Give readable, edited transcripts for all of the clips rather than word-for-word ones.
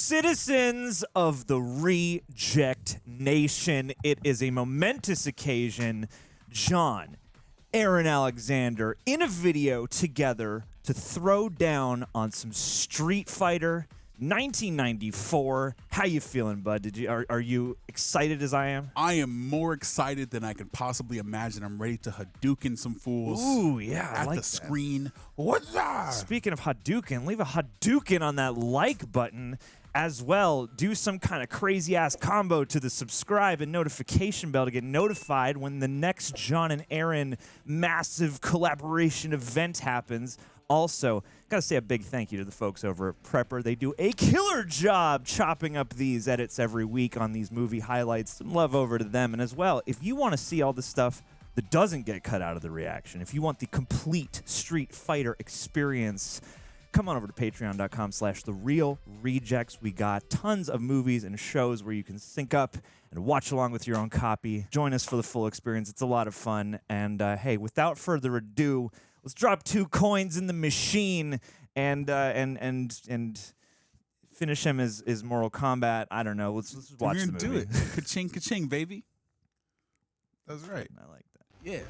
Citizens of the Reject Nation, it is a momentous occasion. John, Aaron Alexander in a video together to throw down on some Street Fighter 1994. How you feeling, bud? Are you excited as I am? I am more excited than I could possibly imagine. I'm ready to Hadouken some fools. Ooh, yeah, at like the screen. What's that? Speaking of Hadouken, leave a Hadouken on that like button as well. Do some kind of crazy ass combo to the subscribe and notification bell to get notified when the next John and Aaron massive collaboration event happens. Also, gotta say a big thank you to the folks over at Prepper. They do a killer job chopping up these edits every week on these movie highlights. Some love over to them. And as well, if you want to see all the stuff that doesn't get cut out of the reaction, if you want the complete Street Fighter experience, come on over to patreon.com/therealrejects. We got tons of movies and shows where you can sync up and watch along with your own copy. Join us for the full experience. It's a lot of fun. And hey, without further ado, let's drop 2 coins in the machine and finish him as Mortal Kombat. I don't know. Let's watch the movie. Do it. Ka-ching, ka-ching, baby. That's right. I like that. Yeah.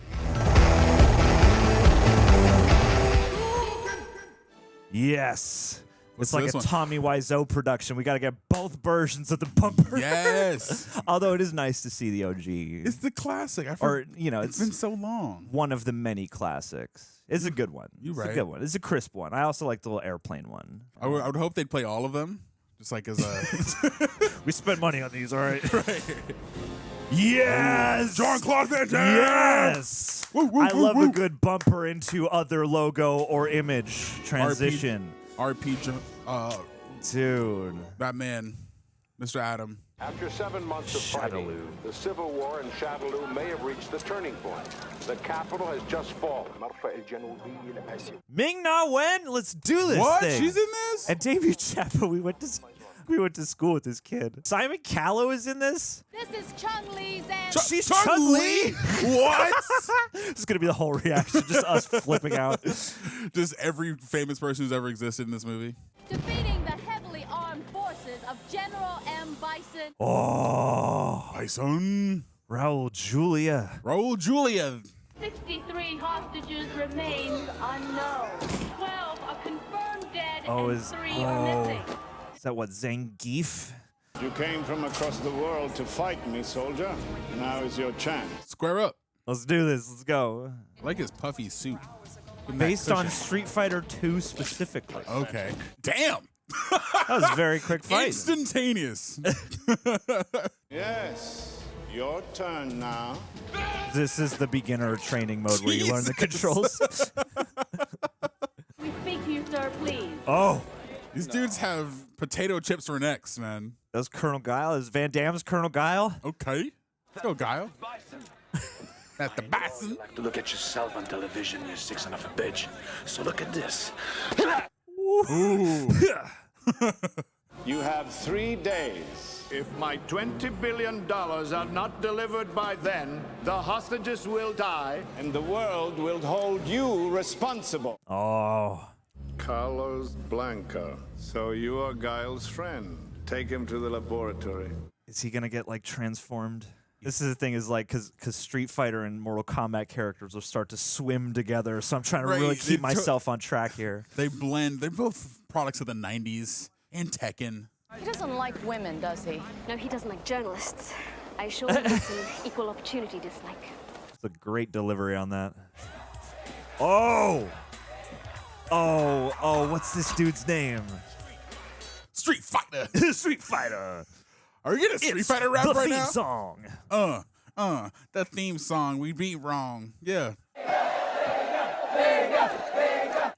Yes. What's It's like this a one? Tommy Wiseau production. We got to get both versions of the bumper. Yes. Although it is nice to see the OG. It's the classic. Or, you know, it's been so long. One of the many classics. It's a good one. You're It's right. a good one. It's a crisp one. I also like the little airplane one. I would hope they'd play all of them. Just like as a... We spent money on these, all right? Right. Yes! Jean-Claude Van Damme! Yes! Woo, woo, I woo, love woo. a good bumper into other logo or image transition. RPG. Dude. That man, Mr. Adam. After 7 months of fighting, the civil war in Shadaloo may have reached the turning point. The capital has just fallen. Ming-Na Wen, let's do this What? thing. She's in this? And Damian Chapa, we went to school with this kid. Simon Callow is in this? This is Chun Li's and She's Chun Li? What? This is going to be the whole reaction, just us flipping out. Just every famous person who's ever existed in this movie. defeating the heavily armed forces of General M Bison. Oh, Bison. Raul Julia. Raul Julia. 63 hostages remain unknown. 12 are confirmed dead and 3 are missing. Is that what, Zangeif? You came from across the world to fight me, soldier. Now is your chance. Square up. Let's do this. Let's go. I like his puffy suit. Based on Street Fighter 2 specifically. Okay. Damn. That was a very quick fight. Instantaneous. Yes, your turn now. This is the beginner training mode where you learn the controls. We speak to you, sir, please. Oh, These dudes have potato chips for necks, man. that was Colonel Guile. Is Van Damme's Colonel Guile? Okay. Let's go, Guile. At the Bison. To look at yourself on television, you sick son of a bitch. So look at this. Ooh. You have 3 days. If my $20 billion are not delivered by then, the hostages will die, and the world will hold you responsible. Oh. Carlos Blanka. So you are Guile's friend. Take him to the laboratory. Is he gonna get like transformed? This is the thing is like because Street Fighter and Mortal Kombat characters will start to swim together. So I'm trying to really keep myself on track here. They blend. They're both products of the 90s and Tekken. He doesn't like women, does he? No, he doesn't like journalists. I assure him it's an equal opportunity dislike. It's a great delivery on that. Oh! Oh, what's this dude's name? Street Fighter. Street Fighter. Are we getting a Street Fighter rap the right theme now? song. That theme song we beat wrong. Yeah.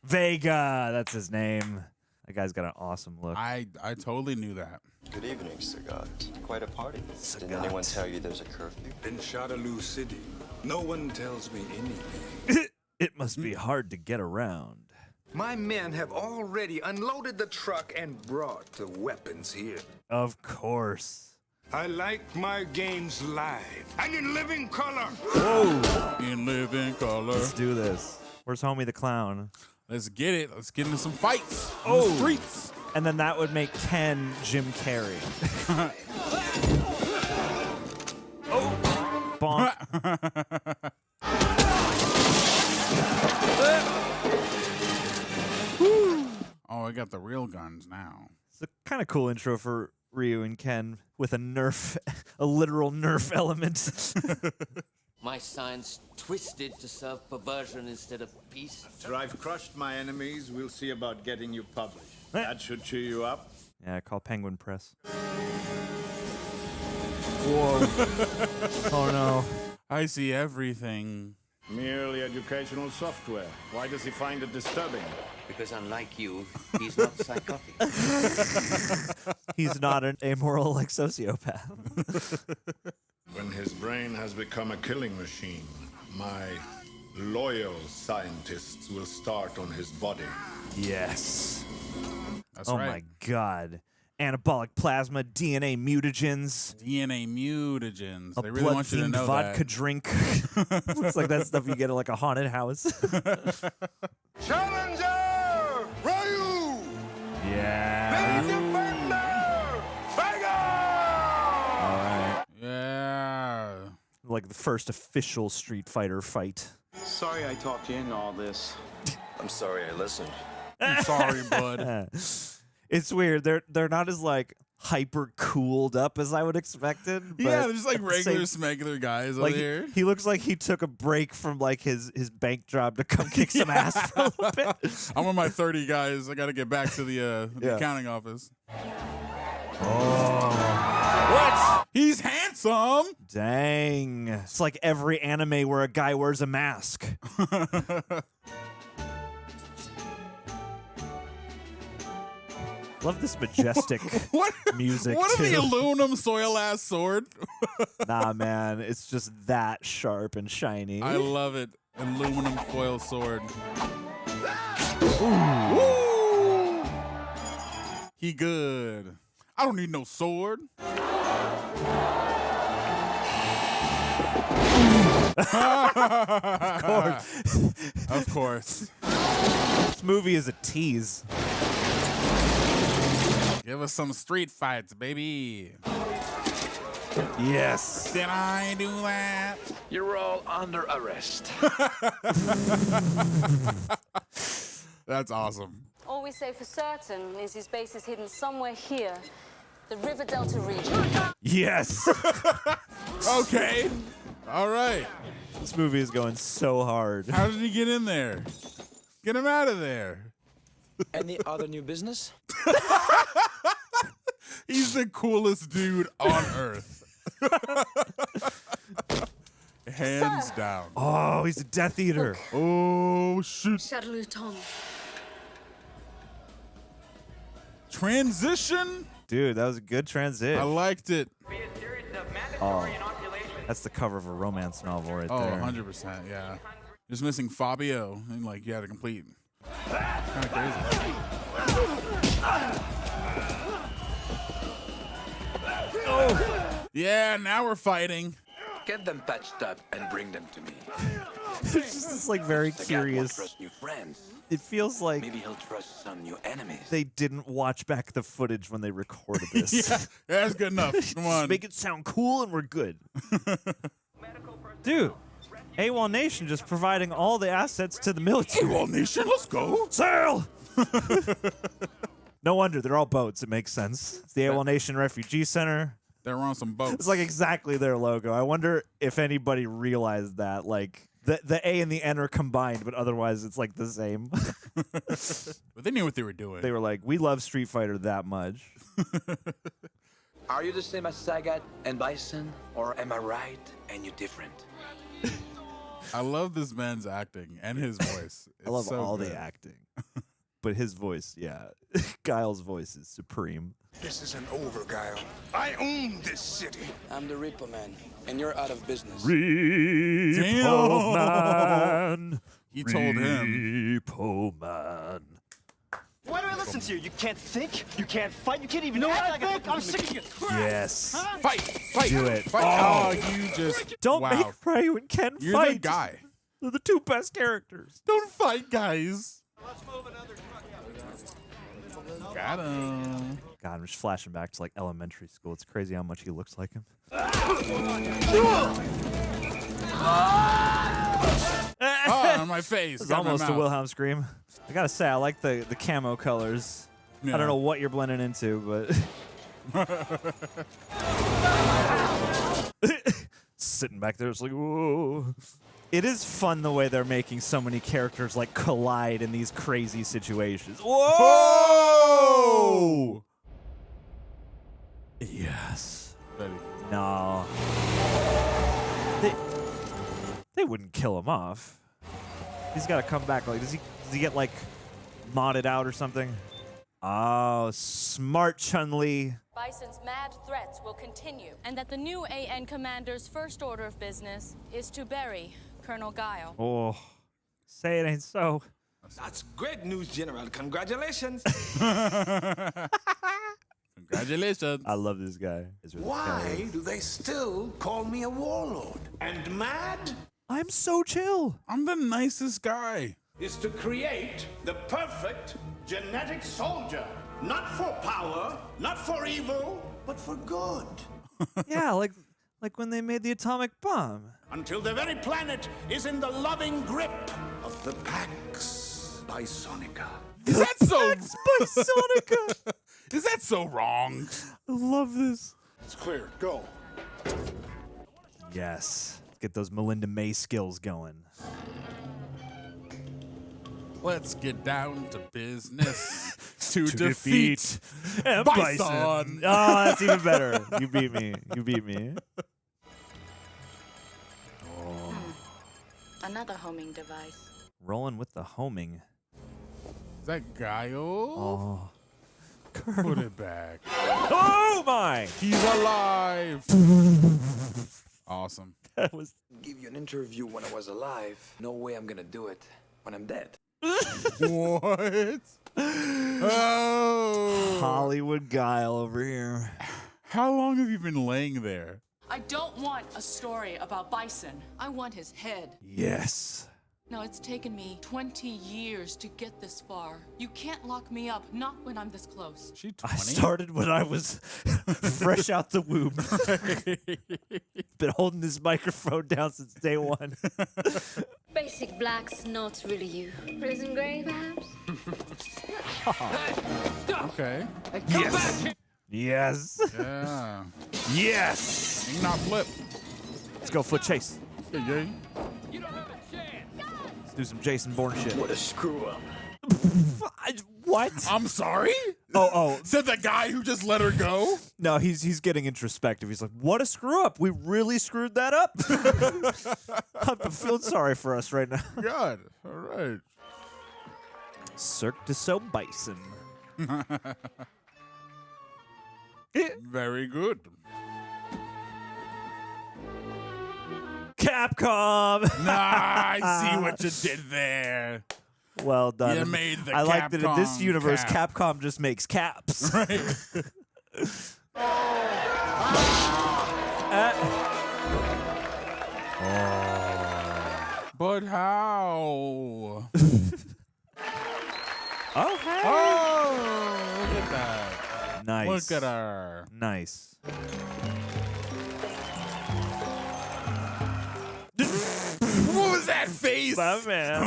Vega, that's his name. That guy's got an awesome look. I totally knew that. Good evening, Sagat. Quite a party. Sagat. Didn't anyone tell you there's a curfew? In Shadaloo City, no one tells me anything. It must be hard to get around. My men have already unloaded the truck and brought the weapons here. Of course. I like my games live and in living color. Whoa. In living color. Let's do this. Where's Homie the Clown? Let's get it. Let's get into some fights. Oh. On the streets. And then that would make Ken Jim Carrey. Oh! Bonk. Oh, I got the real guns now. It's a kind of cool intro for Ryu and Ken with a nerf, a literal nerf element. My science twisted to serve perversion instead of peace. After I've crushed my enemies, we'll see about getting you published. That should cheer you up. Yeah, call Penguin Press. Whoa. Oh no. I see everything. Merely educational software. Why does he find it disturbing? Because unlike you, he's not psychotic. He's not an amoral like sociopath. When his brain has become a killing machine, my loyal scientists will start on his body. Yes. That's oh right. my god. Anabolic plasma, DNA mutagens. DNA mutagens. A They really want you to blood-themed know vodka that. drink. Looks like that stuff you get at like a haunted house. Challenger! Ryu! Yeah. The defender! Vega! All right. Yeah. Like the first official Street Fighter fight. Sorry I talked you into all this. I'm sorry I listened. I'm sorry, bud. It's weird. They're not as like hyper cooled up as I would expected. But Yeah, they're just like at the regular, same- smegular guys like over here. he looks like he took a break from like his bank job to come kick some ass for a little bit. I'm on my 30, guys. I got to get back to the Yeah. accounting office. Oh. What? He's handsome. Dang. It's like every anime where a guy wears a mask. Love this majestic What? music. What is the too. aluminum soil ass sword? Nah, man. It's just that sharp and shiny. I love it. Aluminum foil sword. Ooh. Woo! He good. I don't need no sword. Of course. Of course. This movie is a tease. Give us some street fights, baby. Yes. Did I do that? You're all under arrest. That's awesome. All we say for certain is his base is hidden somewhere here, the River Delta region. Yes. Okay. All right. This movie is going so hard. How did he get in there? Get him out of there. Any other new business? He's the coolest dude on earth. Hands down. Oh, he's a Death Eater. Oh, shoot. Shadaloo Tom. Transition? Dude, that was a good transit. I liked it. Oh, that's the cover of a romance novel right Oh, there. 100%, yeah. Just missing Fabio, and like you had to complete. Kind of crazy. Oh. Yeah, now we're fighting. Get them patched up and bring them to me. It's just this like very Sagat won't curious. trust new friends. It feels like Maybe he'll trust some new enemies. they didn't watch back the footage when they recorded this. Yeah, that's good enough. Come Just on. make it sound cool and we're good. Dude, AWOL Nation just providing all the assets to the military. AWOL Nation, let's go. Sail! No wonder, they're all boats. It makes sense. It's the AWOL Nation Refugee Center. They're on some boats. It's like exactly their logo. I wonder if anybody realized that. Like, the A and the N are combined, but otherwise it's like the same. But they knew what they were doing. They were like, we love Street Fighter that much. Are you the same as Sagat and Bison? Or am I right and you different? I love this man's acting and his voice. I love It's so all good. the acting. But his voice, yeah. Guile's voice is supreme. This isn't over, Guile. I own this city. I'm the Repo Man, and you're out of business. Repo Man. He told him. Repo Man. Why do I listen to you? You can't think, you can't fight, you can't even act like a I'm sick of you. Yes. Huh? Fight! Fight! Do it. Fight! Oh. Oh, you just Don't wow. make Ryu and Ken You're fight. the guy. They're the two best characters. Don't fight, guys. Got him. God, I'm just flashing back to like elementary school. It's crazy how much he looks like him. Oh, on my face. It's almost a Wilhelm scream. I gotta say, I like the camo colors. Yeah. I don't know what you're blending into, but sitting back there, it's like, whoa. It is fun the way they're making so many characters like collide in these crazy situations. Whoa! Yes. No. They wouldn't kill him off. He's got to come back. Like, does he get like modded out or something? Oh, smart Chun Li. Bison's mad threats will continue, and that the new AN commander's first order of business is to bury Colonel Guile. Oh, say it ain't so. That's great news, General. Congratulations. Congratulations. I love this guy. Why do they still call me a warlord? And mad I'm so chill. I'm the nicest guy. is to create the perfect genetic soldier. Not for power, not for evil, but for good. Yeah, like when they made the atomic bomb. Until the very planet is in the loving grip Of the Pax Bisonica. Is that so? Bisonica. Is that so wrong? I love this. It's clear. Go. Yes. Get those Melinda May skills going. Let's get down to business to defeat M Bison. Bison. Oh, that's even better. You beat me. You beat me. Oh. Another homing device. Rolling with the homing. Is that Guile? Oh. Put it back. Oh my! He's alive. Awesome. That was. Give you an interview when I was alive. No way I'm gonna do it when I'm dead. What? Oh. Hollywood Guile over here. How long have you been laying there? I don't want a story about Bison. I want his head. Yes. Now, it's taken me 20 years to get this far. You can't lock me up, not when I'm this close. She 20? I started when I was fresh out the womb. Been holding this microphone down since day one. Basic black's not really you. Prison gray, perhaps? Okay. Yes. Yes. Yeah. Yes. Ming-Na flip. Let's go foot chase. Yeah. Let's do some Jason Bourne shit. What a screw up. What? I'm sorry? Oh. Said the guy who just let her go? No, he's getting introspective. He's like, what a screw up. We really screwed that up? I'm feeling sorry for us right now. God. All right. Cirque du Soleil Bison. Very good. Capcom! Nah, I see what you did there. Well done. You made the I like that in this Capcom universe, cap. Capcom just makes caps. Right. But how? Oh, hey. Oh, look at that. Nice. Look at her. Nice. What was that face? My man.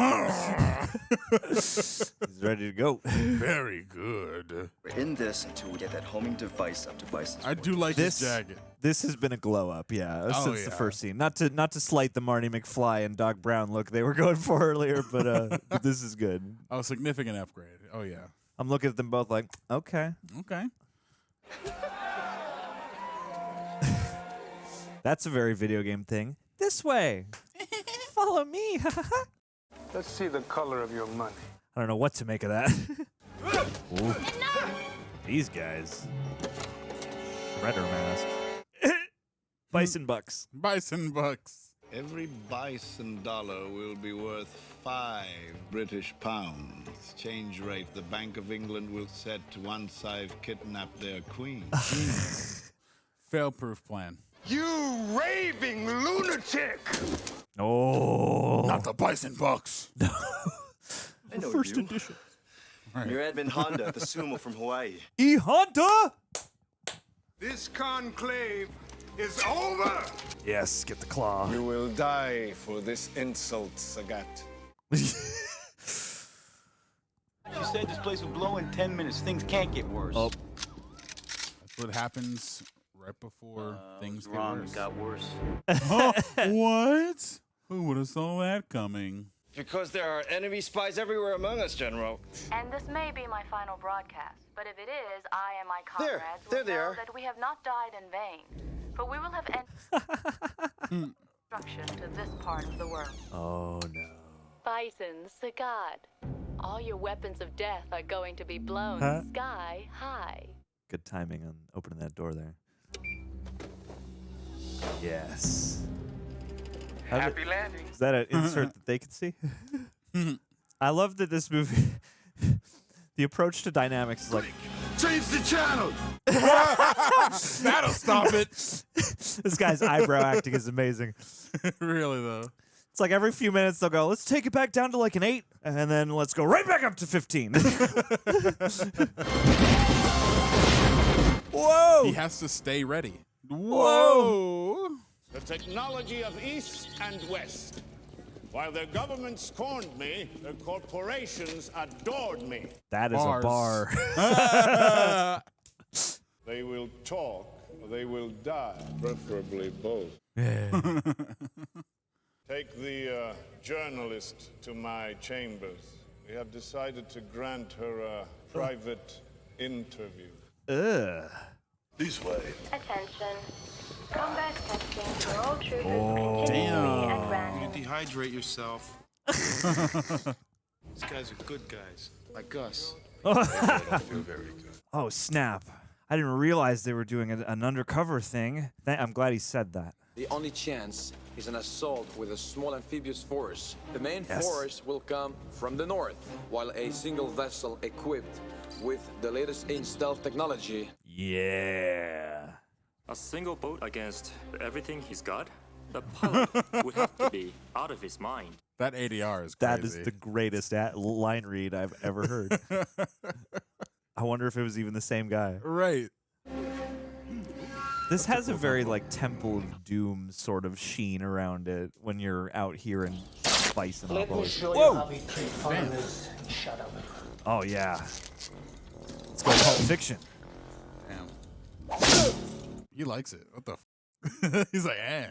He's ready to go. Very good. We're in this until we get that homing device up to Bison's. I do like This his jacket. This has been a glow up, yeah, since the yeah. first scene. Not to slight the Marty McFly and Doc Brown look they were going for earlier, but this is good. Oh, significant upgrade. Oh, yeah. I'm looking at them both like, okay. Okay. That's a very video game thing. This way. Follow me. Let's see the color of your money. I don't know what to make of that. Ooh. These guys. Shredder mask. Bison bucks. Bison bucks. Every bison dollar will be worth 5 British pounds. Change rate the Bank of England will set once I've kidnapped their queen. Fail-proof plan. You raving lunatic! Oh. Not the bison bucks. I know First you. edition. You're Edmund Honda, the sumo from Hawaii. E Honda. This conclave is over. Yes, get the claw. You will die for this insult, Sagat. You said this place would blow in 10 minutes. Things can't get worse. Oh. That's what happens right before things get wrong. worse. It got worse. What? Who would have saw that coming? Because there are enemy spies everywhere among us, General. And this may be my final broadcast, but if it is, I and my comrades there will they know are. that we have not died in vain, for we will have ended destruction to this part of the world. Oh no. Bison, Sagat, all your weapons of death are going to be blown sky high. Good timing on opening that door there. Yes. Happy landing. Is that an insert that they could see? I love that this movie, the approach to dynamics is like, Change the channel. That'll stop it. this guy's eyebrow acting is amazing. Really, though. It's like every few minutes they'll go, let's take it back down to like an 8, and then let's go right back up to 15. Whoa! He has to stay ready. Whoa! The technology of East and West. While their government scorned me, their corporations adored me. That is Bars. a bar. They will talk, or they will die. Preferably both. Take the journalist to my chambers. We have decided to grant her a private interview. Ugh. This way. Attention. Combat testing for all troopers Oh, continuously at random. You dehydrate yourself. These guys are good guys, like us. They don't feel very good. Oh, snap. I didn't realize they were doing an undercover thing. I'm glad he said that. The only chance is an assault with a small amphibious force. The main Yes. force will come from the north, while a single vessel equipped with the latest in stealth technology. Yeah. A single boat against everything he's got? The pilot would have to be out of his mind. That ADR is crazy. That is the greatest line read I've ever heard. I wonder if it was even the same guy. Right. This has a very like Temple of Doom sort of sheen around it when you're out here in Bison. Let me show you Whoa! how we treat foreigners. Shut up. Oh yeah. Let's go Pulp Fiction. Damn. He likes it. What the f? He's like, eh.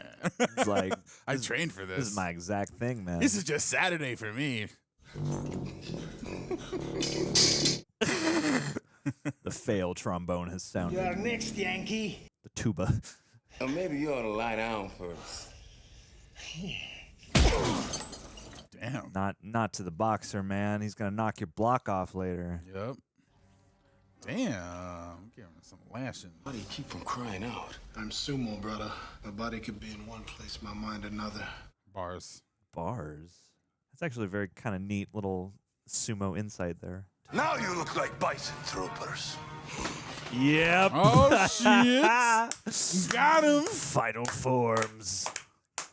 He's like, I trained for this. This is my exact thing, man. This is just Saturday for me. The fail trombone has sounded. You are next, Yankee. The tuba. Or maybe you ought to lie down first. Damn. Not to the boxer, man. He's gonna knock your block off later. Yep. Damn. Give him some lashing. How do you keep from crying out? I'm sumo, brother. My body could be in one place, my mind another. Bars. Bars. That's actually a very kind of neat little sumo insight there. Now you look like Bison troopers. Yep. Oh, shit. Got him. Final forms.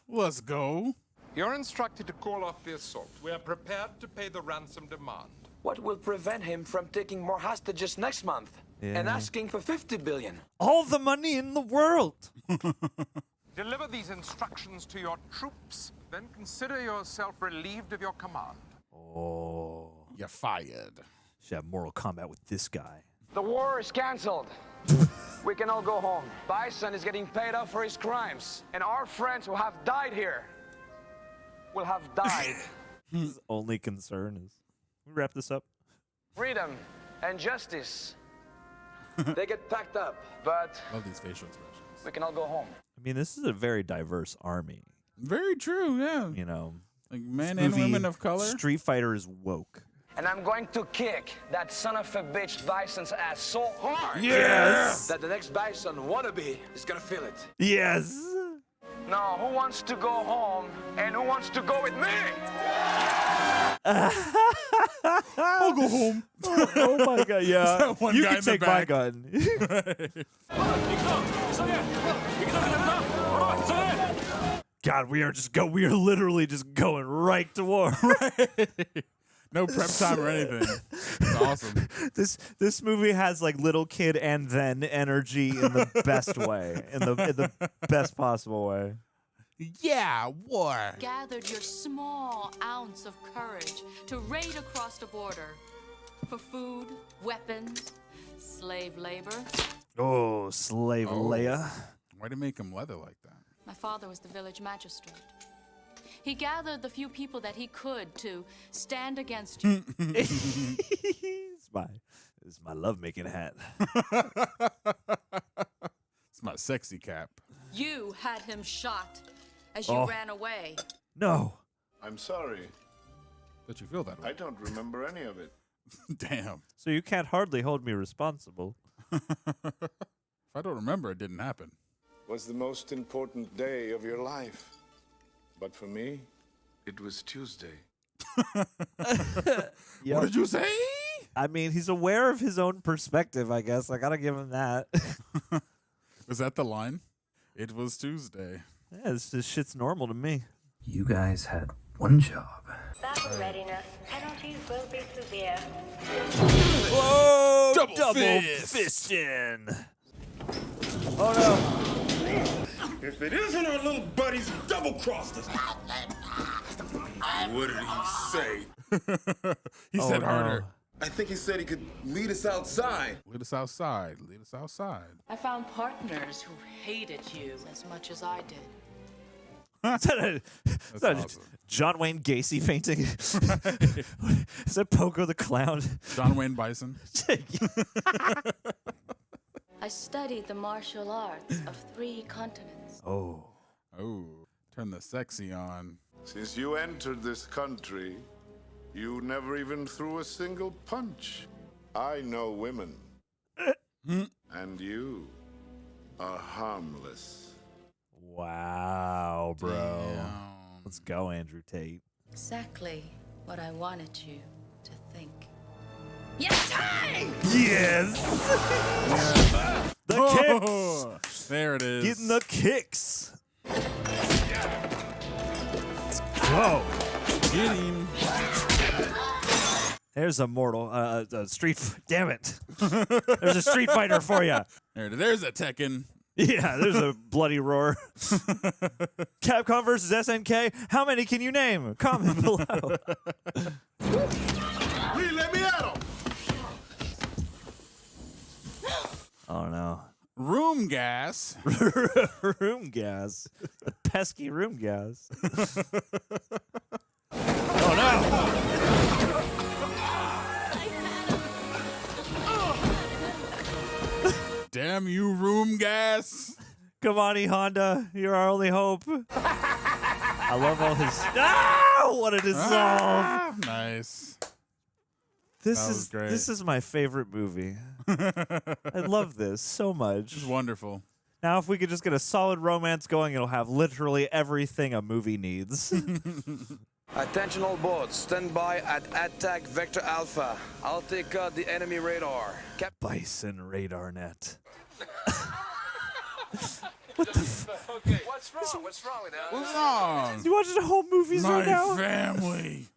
Let's go. You're instructed to call off the assault. We are prepared to pay the ransom demand. What will prevent him from taking more hostages next month and Yeah. asking for 50 billion? All the money in the world. Deliver these instructions to your troops, then consider yourself relieved of your command. Oh. You're fired. Should have Mortal Kombat with this guy. The war is canceled. We can all go home. Bison is getting paid off for his crimes, and our friends who have died here will have died. His only concern is, we wrap this up. Freedom and justice. They get packed up, but Love these facial expressions. we can all go home. I mean, this is a very diverse army. Very true, yeah. You know, Like men this and movie, women of color. Street Fighter is woke. And I'm going to kick that son of a bitch Bison's ass so hard Yes! that the next Bison wannabe is gonna feel it. Yes! Now, who wants to go home and who wants to go with me? I'll go home. Oh my god, yeah. that one You guy can in the take my back. gun. God, we are literally just going right to war. No prep time or anything. It's awesome. This movie has like little kid and then energy in the best way, in the best possible way. Yeah, war. Gathered your small ounce of courage to raid across the border for food, weapons, slave labor. Oh, slave Leia. Why'd he make him leather like that? My father was the village magistrate. He gathered the few people that he could to stand against you. It's my lovemaking hat. It's my sexy cap. You had him shot as you ran away. No. I'm sorry. Don't you feel that way? I don't remember any of it. Damn. So you can't hardly hold me responsible. If I don't remember, it didn't happen. Was the most important day of your life. But for me, it was Tuesday. What did you say? I mean, he's aware of his own perspective, I guess. I gotta give him that. Was that the line? It was Tuesday. Yeah, this shit's normal to me. You guys had one job. Battle readiness. Penalties will be severe. Whoa! Double fisting! Oh no! If it isn't our little buddies who double-crossed us. What did he say? He said harder. I think he said he could lead us outside. Lead us outside. Lead us outside. I found partners who hated you as much as I did. Is that awesome. John Wayne Gacy painting? Is that Pogo the Clown? John Wayne Bison. I studied the martial arts of 3 continents. Oh. Turn the sexy on. Since you entered this country, you never even threw a single punch. I know women. And you are harmless. Wow, bro. Damn. Let's go, Andrew Tate. Exactly what I wanted you to think. Yes! Yes! The kicks! There it is. Getting the kicks. Whoa. Get him. There's a mortal, damn it. There's a Street Fighter for you. There's a Tekken. Yeah, there's a bloody roar. Capcom versus SNK. How many can you name? Comment below. Lee, let me at him. Oh no. Room gas. Room gas. The pesky room gas. Oh no. Damn you, room gas. Come on, E Honda. You're our only hope. I love all his. Oh, what a dissolve. Nice. This is my favorite movie. I love this so much. It's wonderful. Now, if we could just get a solid romance going, it'll have literally everything a movie needs. Attention all boats, stand by at attack vector alpha. I'll take out the enemy radar. Bison radar net. What the Okay, what's wrong? What's wrong with that? What's wrong? You watching the whole movies right now? My family.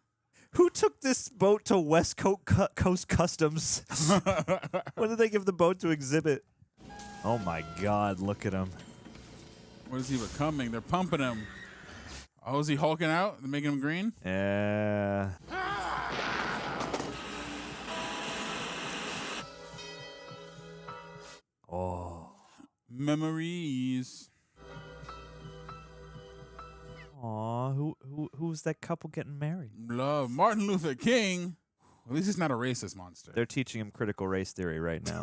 Who took this boat to West Coast Customs? When did they give the boat to exhibit? Oh my God, look at him. What is he becoming? They're pumping him. Oh, is he hulking out? They're making him green? Yeah. Oh. Memories. Aw, who's that couple getting married? Love Martin Luther King. At least he's not a racist monster. They're teaching him critical race theory right now.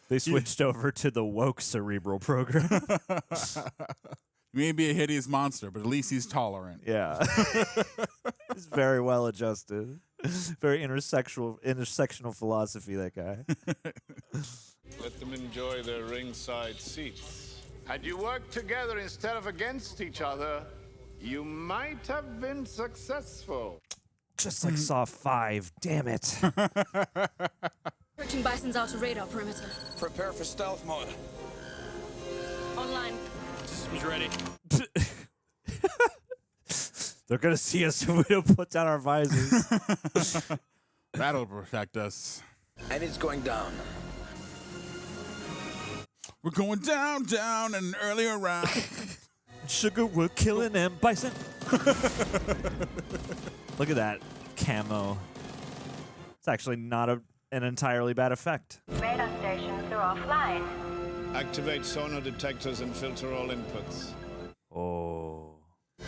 They switched over to the woke cerebral program. He may be a hideous monster, but at least he's tolerant. Yeah. He's very well adjusted. Very intersectional philosophy, that guy. Let them enjoy their ringside seats. Had you worked together instead of against each other, you might have been successful. Just like Saw 5, damn it. Searching Bison's outer radar perimeter. Prepare for stealth mode. Online. Systems ready. They're going to see us if we don't put down our visors. That'll protect us. And it's going down. We're going down in an earlier round. Sugar, we're killing M Bison. Look at that camo. It's actually not an entirely bad effect. Radar stations are offline. Activate sonar detectors and filter all inputs. Oh.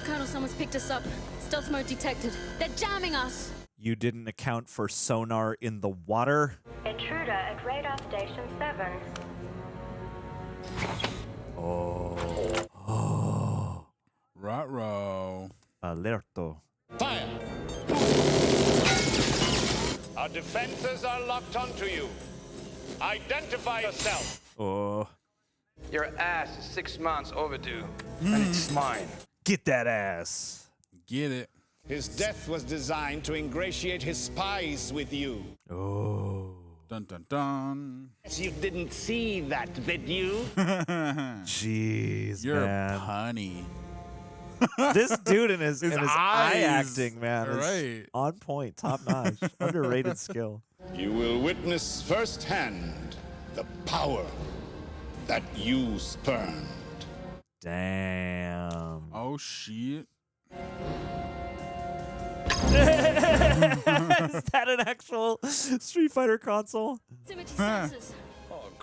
Colonel, someone's picked us up. Stealth mode detected. They're jamming us. You didn't account for sonar in the water? Intruder at radar station 7. Oh. Ruh-roh. Alerto. Fire! Our defenses are locked onto you. Identify yourself. Oh. Your ass is 6 months overdue, and it's mine. Get that ass. Get it. His death was designed to ingratiate his spies with you. Oh. Dun dun dun. You didn't see that, did you? Jeez, You're man. punny. This dude and his eye eyes. acting, man, is Right. on point, top notch, underrated skill. You will witness firsthand the power that you spurned. Damn. Oh, shit. Is that an actual Street Fighter console?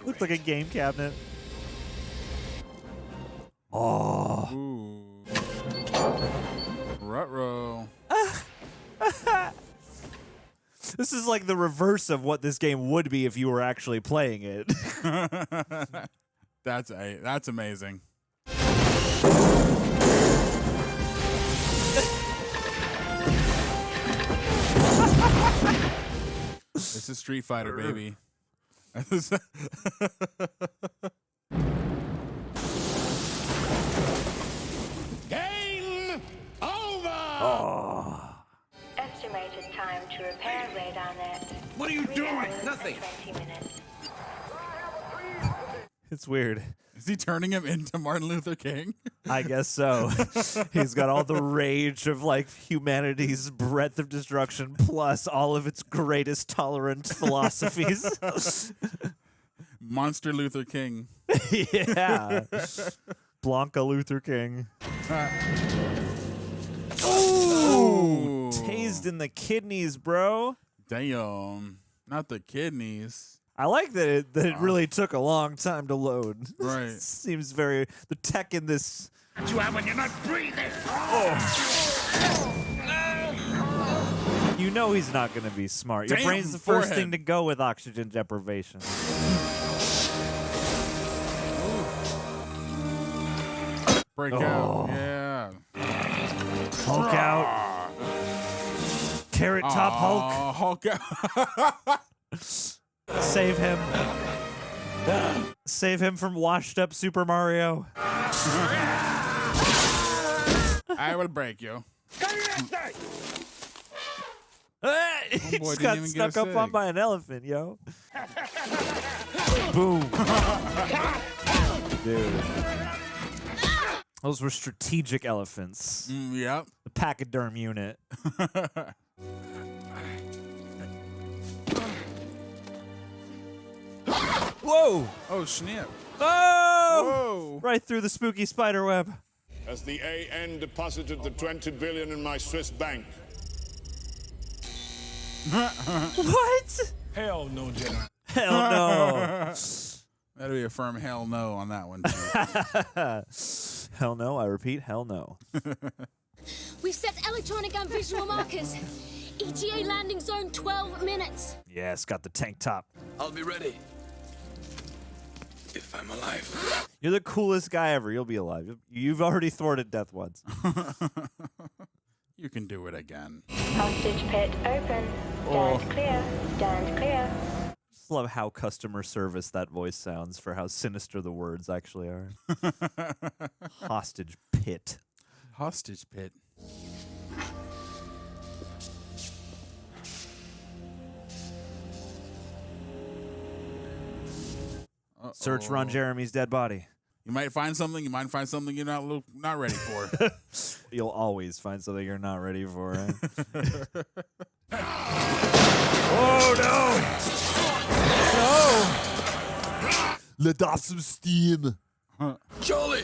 Looks like a game cabinet. Oh. Ooh. Ruh-roh. This is like the reverse of what this game would be if you were actually playing it. That's amazing. This is Street Fighter, baby. Game over! Oh. Estimated time to repair radar net. What are you 3 doing? hours Nothing. and 20 minutes. It's weird. Is he turning him into Martin Luther King? I guess so. He's got all the rage of like humanity's breadth of destruction plus all of its greatest tolerant philosophies. Monster Luther King. Yeah. Blanka Luther King. Ooh. Tased in the kidneys, bro. Damn. Not the kidneys. I like that it really took a long time to load. Right. Seems very the tech in this. You have when you're not breathing. You know he's not going to be smart. Your Damn, brain's the first forehead. thing to go with oxygen deprivation. Break out. Yeah. Hulk out. Carrot Top Hulk. Hulk out. Save him. Save him from washed up Super Mario. I will break you. He boy just didn't got even get stuck a up on sig. by an elephant, yo. Boom. Dude. Those were strategic elephants. Yep. The pachyderm unit. Whoa! Oh, snap. Oh! Whoa. Right through the spooky spider web. As the AN deposited the 20 billion in my Swiss bank. What? Hell no, Jedi. Hell no. That'll be a firm hell no on that one, too. Hell no, I repeat, hell no. We've set electronic and visual markers. ETA landing zone 12 minutes. Yes, got the tank top. I'll be ready. If I'm alive. You're the coolest guy ever. You'll be alive. You've already thwarted death once. You can do it again. Hostage pit open. Stand clear. Stand clear. Just love how customer service that voice sounds for how sinister the words actually are. Hostage pit. Hostage pit. Search Ron Jeremy's dead body. You might find something. You might find something you're not ready for. You'll always find something you're not ready for. Right? Oh no! Let off some steam. Charlie,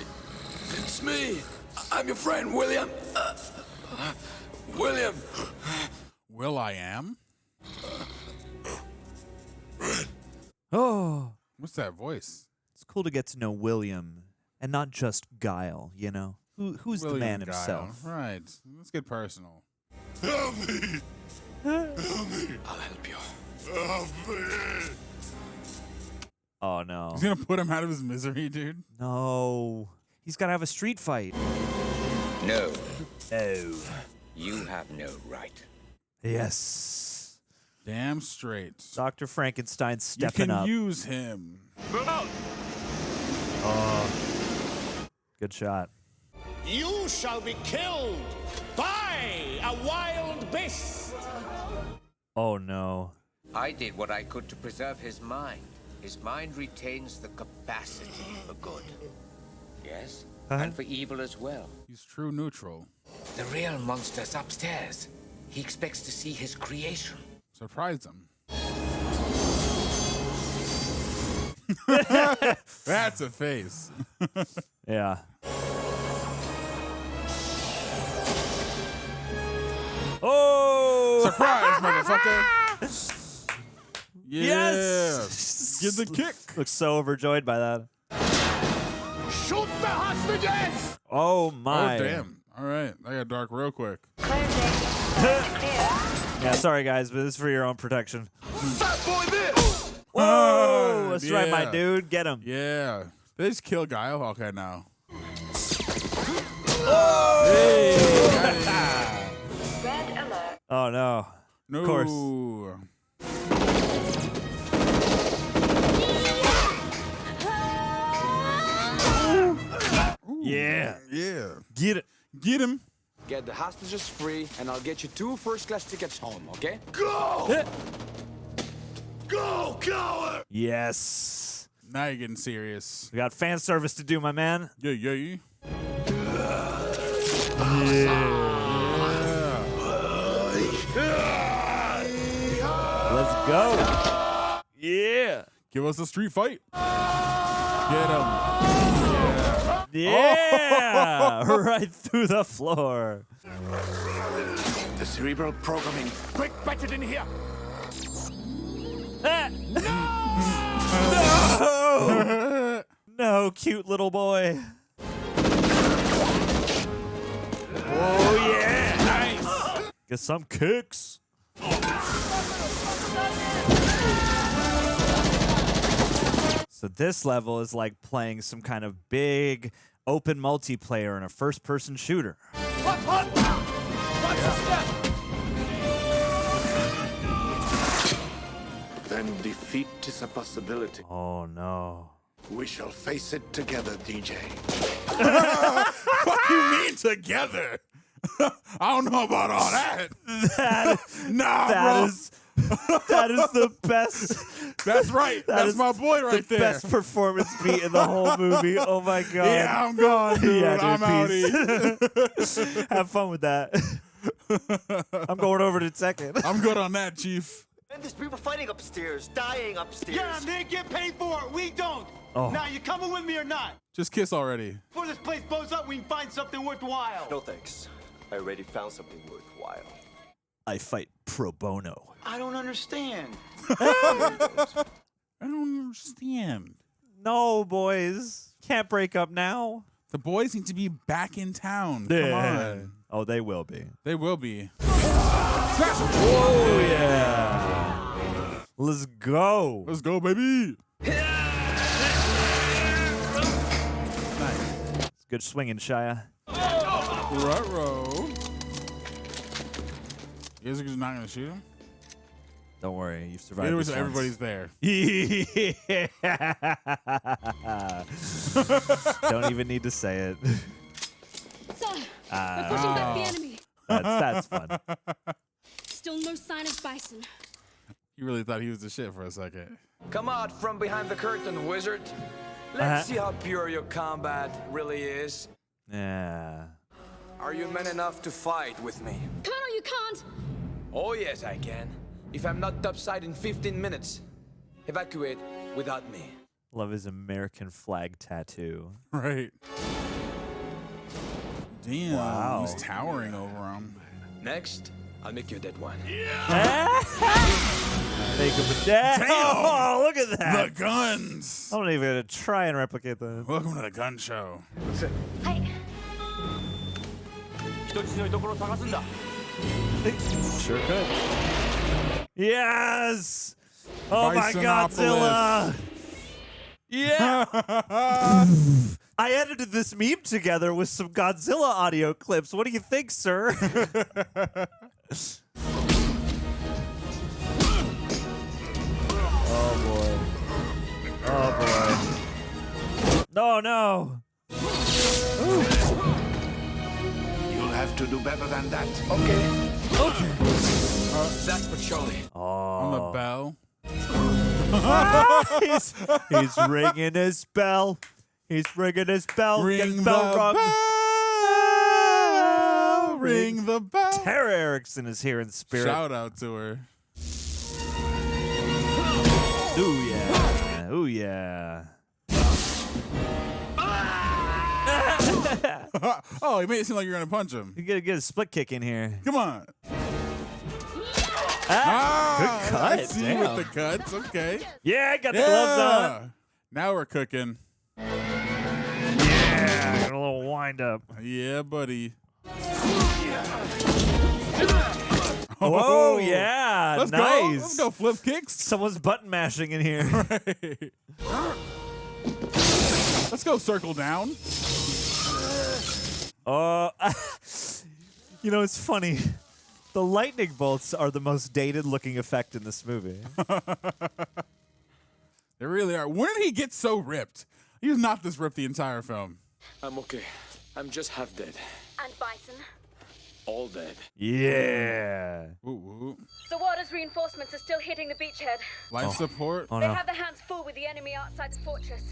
it's me. I'm your friend, William. William. Will I am? Oh. What's that voice? It's cool to get to know William and not just Guile, you know? Who's the man Guile. himself? Right. Let's get personal. Help me. Help me. I'll help you. Help me. Oh, no. He's going to put him out of his misery, dude. No. He's got to have a street fight. No. Oh. You have no right. Yes. Damn straight. Dr. Frankenstein stepping up. You can use him. Oh. Good shot. You shall be killed by a wild beast. Oh, no. I did what I could to preserve his mind. His mind retains the capacity for good. Yes? And for evil as well. He's true neutral. The real monster's upstairs. He expects to see his creation. Surprise him. That's a face. Yeah. Oh! Surprise, motherfucker! Yeah. Yes! Get the kick. Looks so overjoyed by that. Shoot the hostages! Oh, my. Oh, damn. All right. I got dark real quick. Yeah, sorry, guys, but this is for your own protection. Fat boy this! Whoa! That's right, Yeah. my dude. Get him. Yeah. They just kill Guile? Okay, now. Oh! Hey. Red alert. Oh, no. No. Of course. Yeah. Yeah. Get it. Get him. Get the hostages free, and I'll get you 2 first-class tickets home, okay? Go! Go, coward! Yes. Now you're getting serious. We got fan service to do, my man. Yeah, yeah. Let's go. Yeah. Give us a street fight. Get him. Yeah. Right through the floor. The cerebral programming. Quick, batch it in here. No! No, cute little boy. Oh, yeah. Nice. Get some kicks. So this level is like playing some kind of big open multiplayer in a first-person shooter. Watch the step. Then defeat is a possibility. Oh, no. We shall face it together, Dee Jay. What do you mean together? I don't know about all that. That is the best. That's right. That's my boy right there. Best performance beat in the whole movie. Oh my god. Yeah, I'm gone, dude. Yeah, dude, I'm peace. Have fun with that. I'm going over to Tekken. I'm good on that, Chief. And there's people fighting upstairs, dying upstairs. Yeah, and they get paid for it. We don't. Oh. Now, you coming with me or not? Just kiss already. Before this place blows up, we can find something worthwhile. No thanks. I already found something worthwhile. I fight pro bono. I don't understand. I don't understand. No, boys. Can't break up now. The boys need to be back in town. Yeah. Come on. Oh, they will be. They will be. Oh, yeah. Let's go. Let's go, baby. Nice. It's good swinging, Shia. Ruh-roh. You guys are not going to shoot him? Don't worry. You've survived this everybody's there. Yeah. Don't even need to say it. Sir, we're pushing back the enemy. That's fun. Still no sign of Bison. You really thought he was the shit for a second. Come out from behind the curtain, wizard. Let's see how pure your combat really is. Yeah. Are you man enough to fight with me? Colonel, you can't! Oh, yes, I can. If I'm not topside in 15 minutes, evacuate without me. Love his American flag tattoo. Right. Damn. Wow. He's towering over him. Next, I'll make you a dead one. Make him a dead. Damn. Oh, look at that. The guns. I'm not even going to try and replicate that. Welcome to the gun show. Hey. Sure could. Yes! Oh my Bisonopolis. Godzilla! Yeah! I edited this meme together with some Godzilla audio clips. What do you think, sir? Oh boy. Oh boy. No, no. Ooh. You'll have to do better than that. Okay. Okay. That's for Charlie. Oh. On the bell. he's ringing his bell. He's ringing his bell. Ring the bell. Ring the bell. Tara Erickson is here in spirit. Shout out to her. Ooh yeah. Ooh yeah. Oh, he made it seem like you're gonna punch him. You gotta get a split kick in here. Come on. Good cut. I see Damn. with the cuts. Okay. Yeah, got the gloves on. Now we're cooking. Yeah, got a little wind up. Yeah, buddy. Oh yeah, Let's nice. go. Let's go flip kicks. Someone's button mashing in here. Right. Let's go circle down. You know, it's funny. The lightning bolts are the most dated looking effect in this movie. They really are. When did he get so ripped? He was not this ripped the entire film. I'm okay. I'm just half dead. And Bison. All dead. Yeah. Ooh. The water's reinforcements are still hitting the beachhead. Life support. Oh They no. have their hands full with the enemy outside the fortress.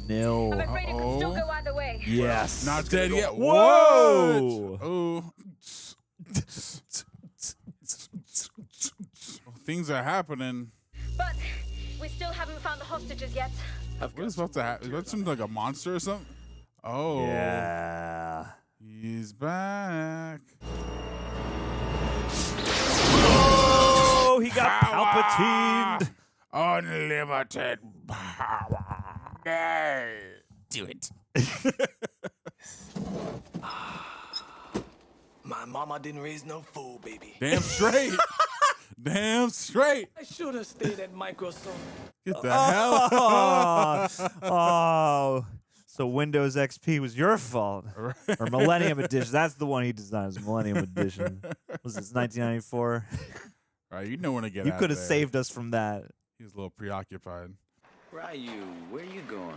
No. I'm afraid it could still go either way. Yes. Not dead yet. Whoa. Oh. Things are happening. But we still haven't found the hostages yet. What is about to happen? Is that something like a monster or something? Oh. Yeah. He's back. Oh, he got Palpatined. Unlimited power. Do it. My mama didn't raise no fool, baby. Damn straight. Damn straight. I should have stayed at Microsoft. Get the hell out. Oh. So Windows XP was your fault. Right. Or Millennium Edition. That's the one he designed. It was Millennium Edition. Was this 1994? All right, you know when to get You out could have there. saved us from that. He was a little preoccupied. Ryu, where you going?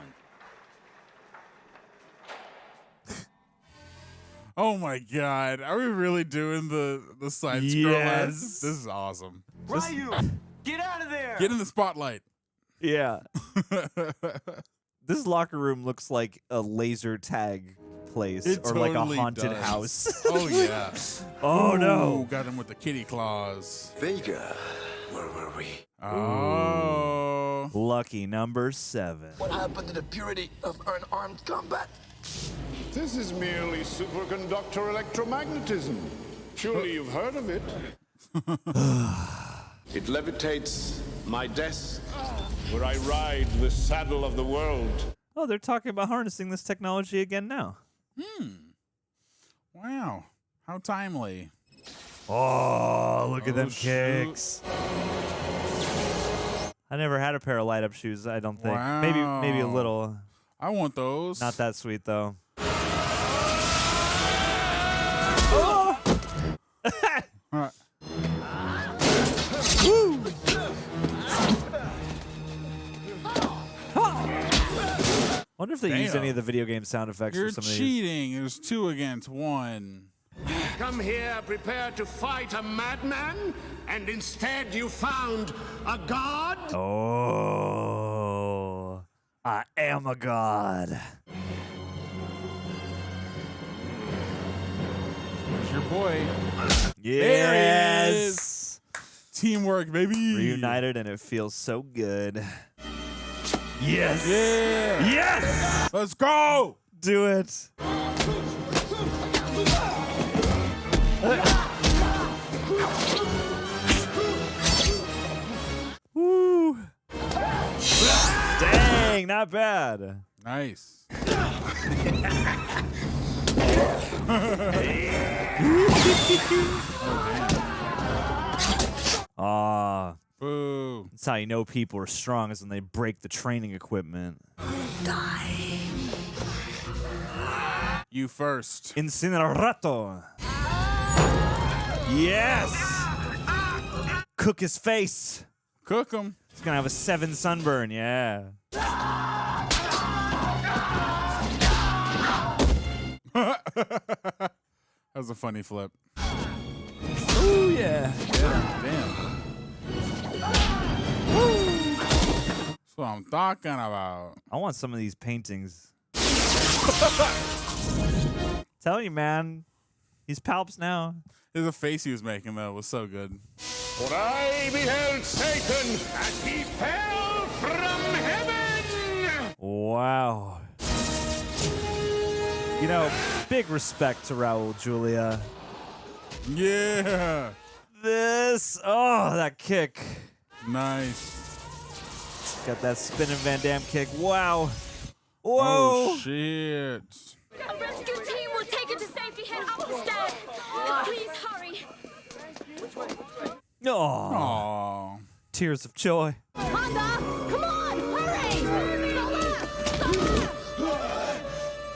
Oh my God! Are we really doing the side scroll? Yes. This is awesome. Ryu, get out of there! Get in the spotlight. Yeah. This locker room looks like a laser tag place It or like a totally haunted does. house. Oh yeah. Oh Ooh, no. Got him with the kitty claws. Vega, where were we? Oh. Lucky number 7. What happened to the purity of unarmed combat? This is merely superconductor electromagnetism. Surely you've heard of it. It levitates my desk, where I ride the saddle of the world. Oh, they're talking about harnessing this technology again now. Wow. How timely. Oh, look at Oh, them shoot. kicks. I never had a pair of light up shoes, I don't think. Maybe a Wow. little. I want those. Not that sweet though. Woo! Wonder if they use Damn. any of the video game sound effects You're for some of these. cheating. There's 2 against 1. Come here prepared to fight a madman, and instead you found a god? Oh, I am a god. There's your boy. Yes. There he is. Teamwork, baby. Reunited, and it feels so good. Yes. Yeah. Yes. Let's go. Do it. Woo. Dang, not bad. Nice. Ah. Boo. That's how you know people are strong, is when they break the training equipment. You first. Incinerato. Yes. Cook his face. Cook him. He's gonna have a 7 sunburn. Yeah. That was a funny flip. Ooh, yeah. Damn. That's what I'm talking about. I want some of these paintings. Telling you, man. He's palps now. The face he was making, though, was so good. For I beheld Satan as he fell from heaven. Wow. You know, big respect to Raul Julia. Yeah. That kick. Nice. Got that spinning Van Damme kick. Wow. Whoa. Oh, shit. A rescue team will take it to safety. Head upstairs. Please hurry. Aww. Tears of joy. Honda, come on, hurry!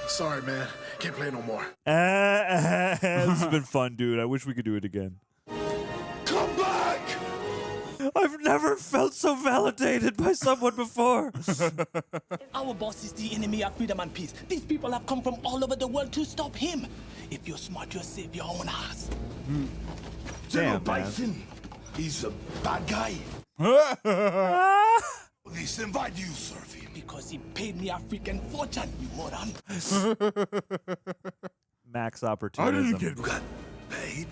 Sorry, man. Can't play no more. It's been fun, dude. I wish we could do it again. Come back! I've never felt so validated by someone before. Our boss is the enemy of freedom and peace. These people have come from all over the world to stop him. If you're smart, you'll save your own ass. General Damn, man. Bison, he's a bad guy. Listen, why do you serve him? Because he paid me a freaking fortune, you moron. Max I opportunism. didn't get You got paid?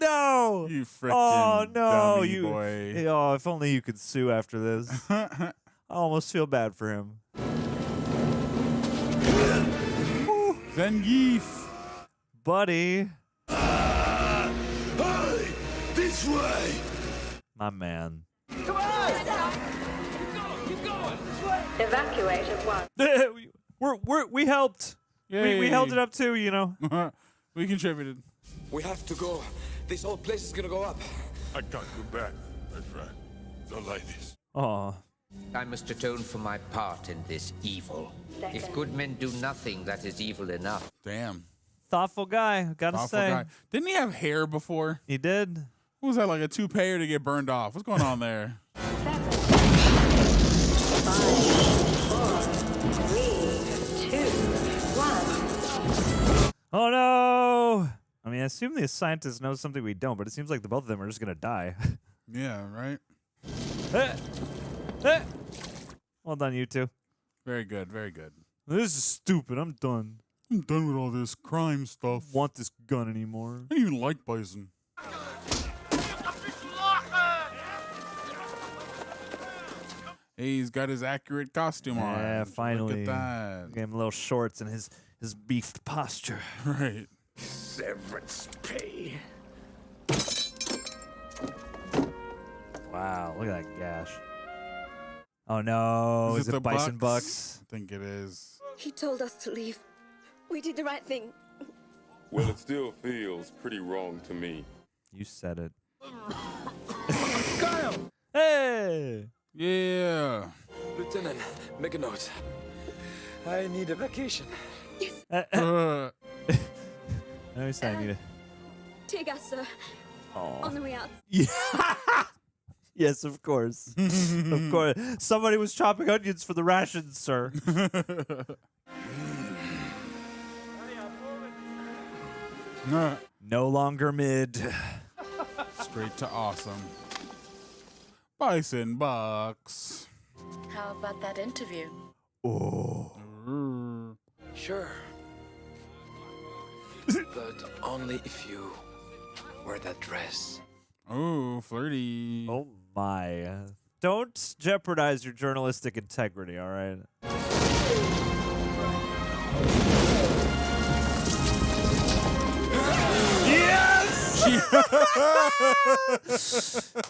No! You freaking Oh no! dummy boy. Oh, if only you could sue after this. I almost feel bad for him. Zangeif. Buddy. Hey, this way! My man. Come on! Evacuate at once. We helped. We held it up too, you know. We contributed. We have to go. This whole place is gonna go up. I can't go back. That's right. Not like this. Aw. I must atone for my part in this evil. If good men do nothing, that is evil enough. Damn. Thoughtful guy, gotta Thoughtful say. guy. Didn't he have hair before? He did. What was that, like a toupee to get burned off? What's going on there? 7, 5, 4, 3, 2, 1. Oh no! I mean, I assume the scientist knows something we don't, but it seems like the both of them are just gonna die. Yeah, right? Well done, you two. Very good, very good. This is stupid. I'm done. I'm done with all this crime stuff. Want this gun anymore? I don't even like Bison. Hey, he's got his accurate costume on. Yeah, finally. Look at that. Gave him little shorts and his beefed posture. Right. Severance pay. Wow, look at that gash. Oh no, is it the Bison Bucks? I think it is. He told us to leave. We did the right thing. Well, it still feels pretty wrong to me. You said it. Kyle! Hey! Yeah. Lieutenant, make a note. I need a vacation. I always say I need it. Take us, sir. On the way out. Yeah. Yes, of course. Of course. Somebody was chopping onions for the rations, sir. No longer mid. Straight to awesome. Bison Bucks. How about that interview? Oh. Sure. But only if you wear that dress. Oh, flirty. Oh my. Don't jeopardize your journalistic integrity, all right? Yes!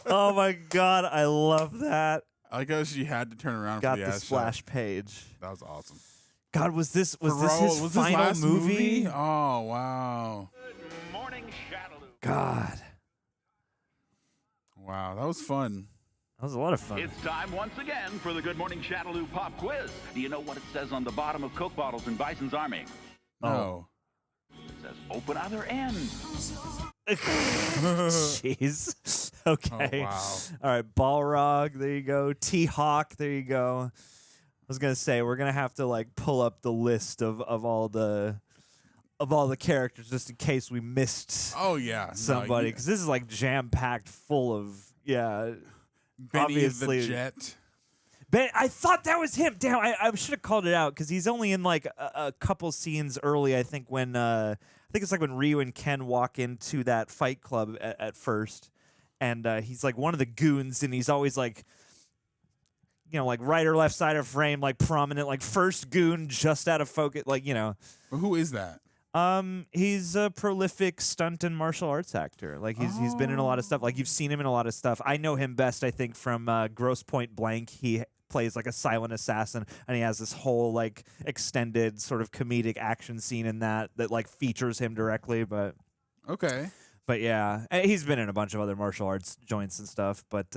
Oh my god, I love that. I like how she had to turn around Got for the the ass splash shot. page. That was awesome. God, was this For Raul, his was final last movie? Oh, wow. God. Wow, that was fun. That was a lot of fun. It's time once again for the Good Morning Shadaloo Pop Quiz. Do you know what it says on the bottom of Coke bottles in Bison's Army? No. It says open other end. Jeez. Okay. Oh, wow. All right, Balrog, there you go. T-Hawk, there you go. I was gonna say we're gonna have to like pull up the list of all the characters just in case we missed somebody because this is like jam packed full of Benny obviously the Jet. Ben, I thought that was him. Damn, I should have called it out because he's only in like a couple scenes early. I think when I think it's like when Ryu and Ken walk into that fight club at first, and he's like one of the goons, and he's always like, you know, like right or left side of frame, like prominent, like first goon just out of focus, like you know. Who is that? He's a prolific stunt and martial arts actor. Like he's been in a lot of stuff. Like you've seen him in a lot of stuff. I know him best, I think, from Grosse Point Blank. He plays like a silent assassin, and he has this whole like extended sort of comedic action scene in that like features him directly. But yeah, and he's been in a bunch of other martial arts joints and stuff. But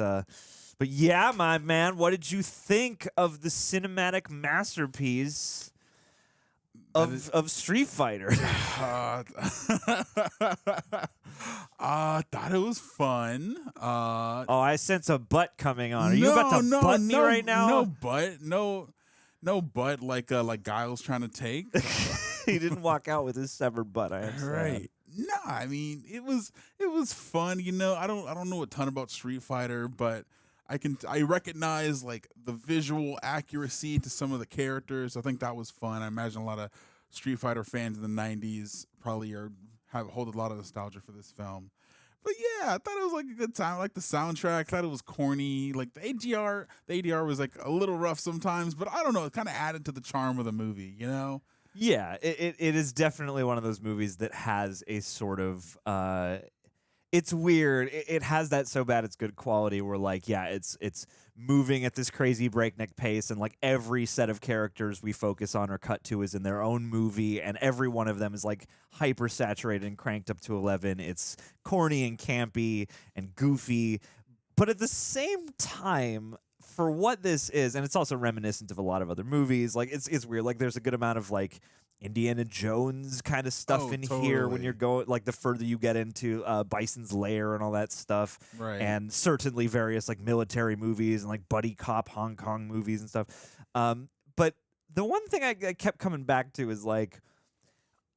yeah, my man, what did you think of the cinematic masterpiece of Street Fighter? I thought it was fun. I sense a butt coming on. Are you about to butt me right now? No butt. No butt like Guile's trying to take. He didn't walk out with his severed butt. I am right. No, I mean it was fun. You know, I don't know a ton about Street Fighter, but I recognize like the visual accuracy to some of the characters. I think that was fun. I imagine a lot of Street Fighter fans in the 90s probably hold a lot of nostalgia for this film. But yeah, I thought it was like a good time. I like the soundtrack. I thought it was corny. Like the ADR was like a little rough sometimes, but I don't know, it kind of added to the charm of the movie, you know? Yeah, it is definitely one of those movies that has a sort of it's weird. It has that so bad it's good quality where like, yeah, it's moving at this crazy breakneck pace, and like every set of characters we focus on or cut to is in their own movie, and every one of them is like hyper saturated and cranked up to 11. It's corny and campy and goofy, but at the same time, for what this is, and it's also reminiscent of a lot of other movies, like it's weird. Like there's a good amount of like Indiana Jones kind of stuff in here when you're going, like the further you get into Bison's Lair and all that stuff, right? And certainly various like military movies and like buddy cop Hong Kong movies and stuff. But the one thing I kept coming back to is like,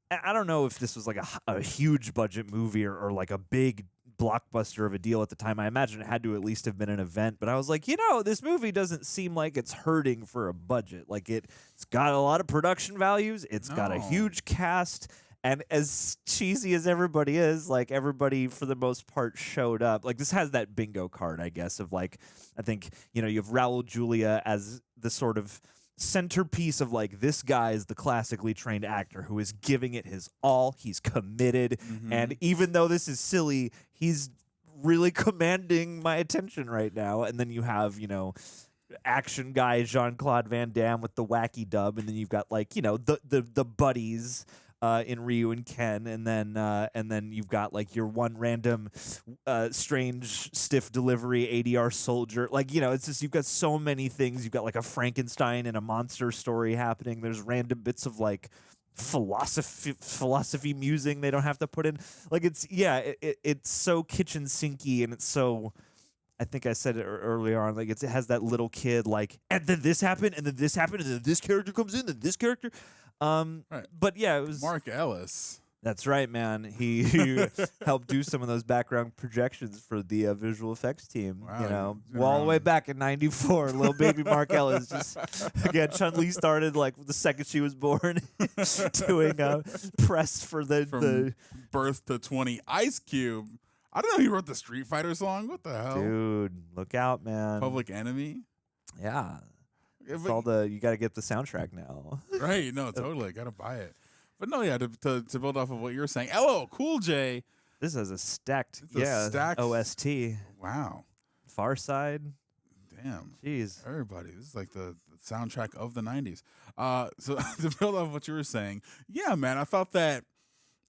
I don't know if this was like a huge budget movie or like a big blockbuster of a deal at the time. I imagine it had to at least have been an event, but I was like, this movie doesn't seem like it's hurting for a budget. Like it's got a lot of production values. It's got a huge cast, and as cheesy as everybody is, like everybody for the most part showed up. Like this has that bingo card, I guess, of like, I think, you have Raul Julia as the sort of centerpiece of like, this guy is the classically trained actor who is giving it his all. He's committed, and even though this is silly, he's really commanding my attention right now. And then you have action guy Jean-Claude Van Damme with the wacky dub, and then you've got like the buddies in Ryu and Ken, and then you've got like your one random strange stiff delivery ADR soldier. Like it's just, you've got so many things. You've got like a Frankenstein and a monster story happening. There's random bits of like philosophy musing they don't have to put in. Like it's so kitchen sinky, and it's so, I think I said it earlier on, like it has that little kid like, and then this happened, and then this happened, and then this character comes in, then this character. Right. But yeah, it was Mark Ellis. That's right, man. He helped do some of those background projections for the visual effects team. Wow, you know, he's been all the way around. back in '94, little baby Mark Ellis just again. Chun Li started like the second she was born, doing press for the birth to 20. Ice Cube. I don't know. He wrote the Street Fighter song. What the hell, dude? Look out, man! Public Enemy. Yeah, it's but- all the you got to get the soundtrack now. Right? No, totally. Gotta buy it. But no, yeah. To build off of what you were saying, LL Cool J. This is a stacked, stacked OST. Wow. Far Side. Damn. Jeez. Everybody. This is like the soundtrack of the 90s. So to build off what you were saying, yeah, man, I thought that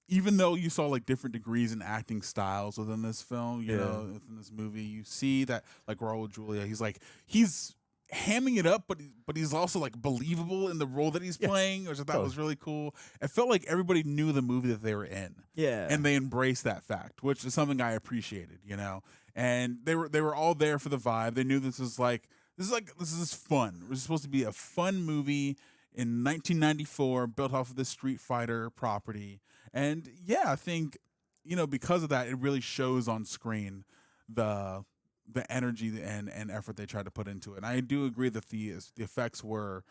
even though you saw like different degrees in acting styles within this film, you know, within this movie, you see that like Raul Julia, he's hamming it up, but he's also like believable in the role that he's playing, which I thought was really cool. It felt like everybody knew the movie that they were in, and they embraced that fact, which is something I appreciated, you know. And they were all there for the vibe. They knew this is fun. It was supposed to be a fun movie in 1994, built off of this Street Fighter property. And yeah, I think, you know, because of that, it really shows on screen the energy and effort they tried to put into it. And I do agree that the effects were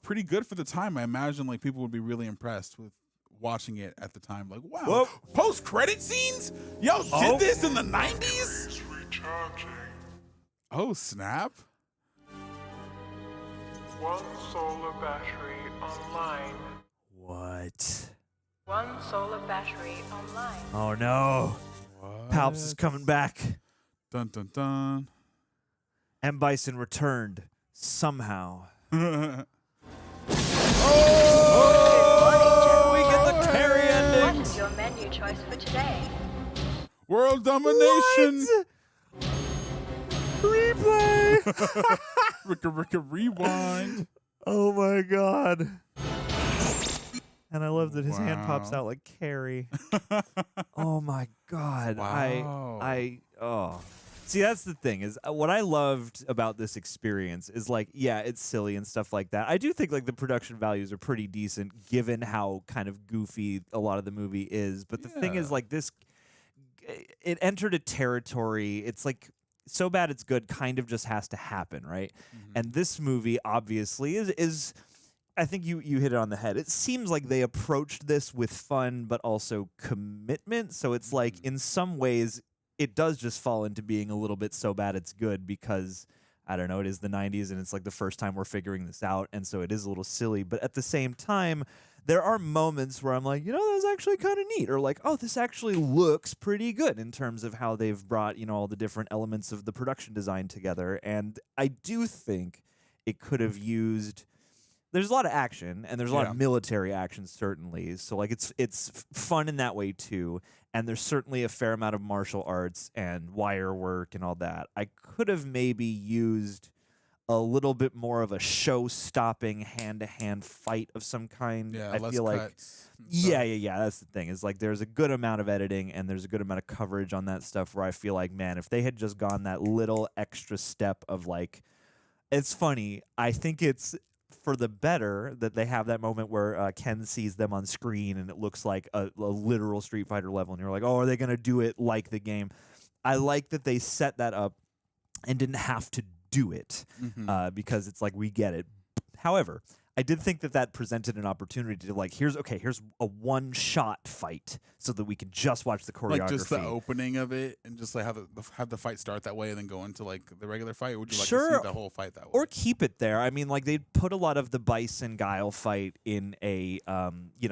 pretty good for the time. I imagine like people would be really impressed with watching it at the time. Like, wow, post-credit scenes? Yo, did this in the 90s? Oh, snap. One solar battery online. What? One solar battery online. Oh no. Palps is coming back. Dun dun dun. M Bison returned somehow. We get the carry ending. What is your menu choice for today? World domination. Replay. Ricka rewind. Oh my god. And I love that his hand pops out like Carrie. Oh my god. Wow. See, that's the thing is what I loved about this experience is like, yeah, it's silly and stuff like that. I do think like the production values are pretty decent given how kind of goofy a lot of the movie is. But the thing is like this, it entered a territory. It's like so bad it's good kind of just has to happen, right? Mm-hmm. And this movie obviously is I think you hit it on the head. It seems like they approached this with fun but also commitment. So it's like in some ways it does just fall into being a little bit so bad it's good because, I don't know, it is the 90s and it's like the first time we're figuring this out, and so it is a little silly. But at the same time, there are moments where I'm like, you know, that was actually kind of neat, or like, oh, this actually looks pretty good in terms of how they've brought, you know, all the different elements of the production design together. And I do think it could have used... There's a lot of action, and there's a lot of military action, certainly. So, like, it's fun in that way, too. And there's certainly a fair amount of martial arts and wire work and all that. I could have maybe used a little bit more of a show-stopping hand-to-hand fight of some kind. Yeah, I less feel like, cuts. yeah. That's the thing. Is like there's a good amount of editing and there's a good amount of coverage on that stuff. Where I feel like, man, if they had just gone that little extra step of like, it's funny. I think it's for the better that they have that moment where Ken sees them on screen and it looks like a literal Street Fighter level, and you're like, oh, are they going to do it like the game? I like that they set that up and didn't have to do it because it's like, we get it. However, I did think that presented an opportunity to like, here's a one-shot fight so that we could just watch the choreography. Like just the opening of it and just like have the fight start that way and then go into like the regular fight? Or would you like to see the whole fight that way? Or keep it there. I mean, like they put a lot of the Bison Guile fight in a